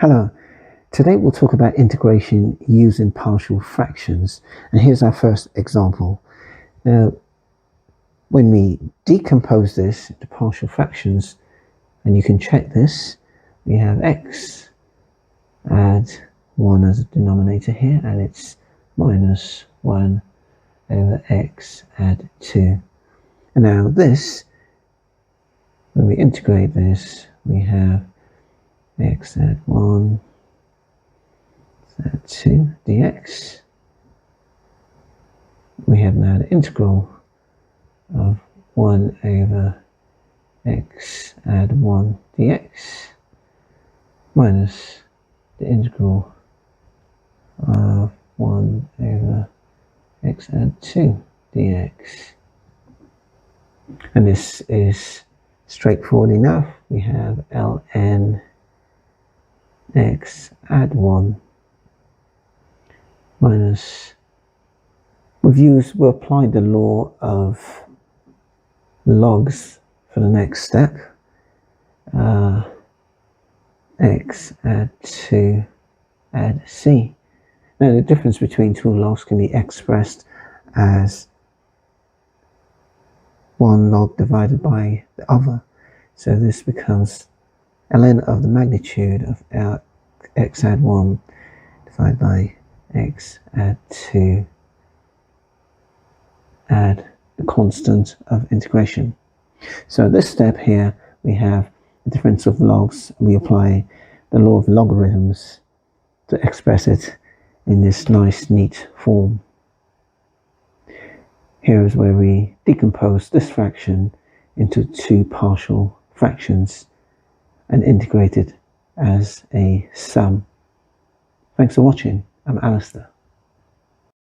Hello, today we'll talk about integration using partial fractions, and here's our first example. Now, when we decompose this into partial fractions, and you can check this, we have x, add 1 as a denominator here, and it's minus 1 over x, add 2. And now this, when we integrate this, we have x add 1, add 2 dx. We have now the integral of 1 over x add 1 dx minus the integral of 1 over x add 2 dx. And this is straightforward enough. We have ln x add 1 minus, we'll apply the law of logs for the next step. X add 2 add c. Now the difference between two logs can be expressed as one log divided by the other. So this becomes ln of the magnitude of x add 1 divided by x add 2 add the constant of integration. So this step here, we have the difference of logs. We apply the law of logarithms to express it in this nice, neat form. Here is where we decompose this fraction into two partial fractions and integrate it as a sum. Thanks for watching. I'm Alistair.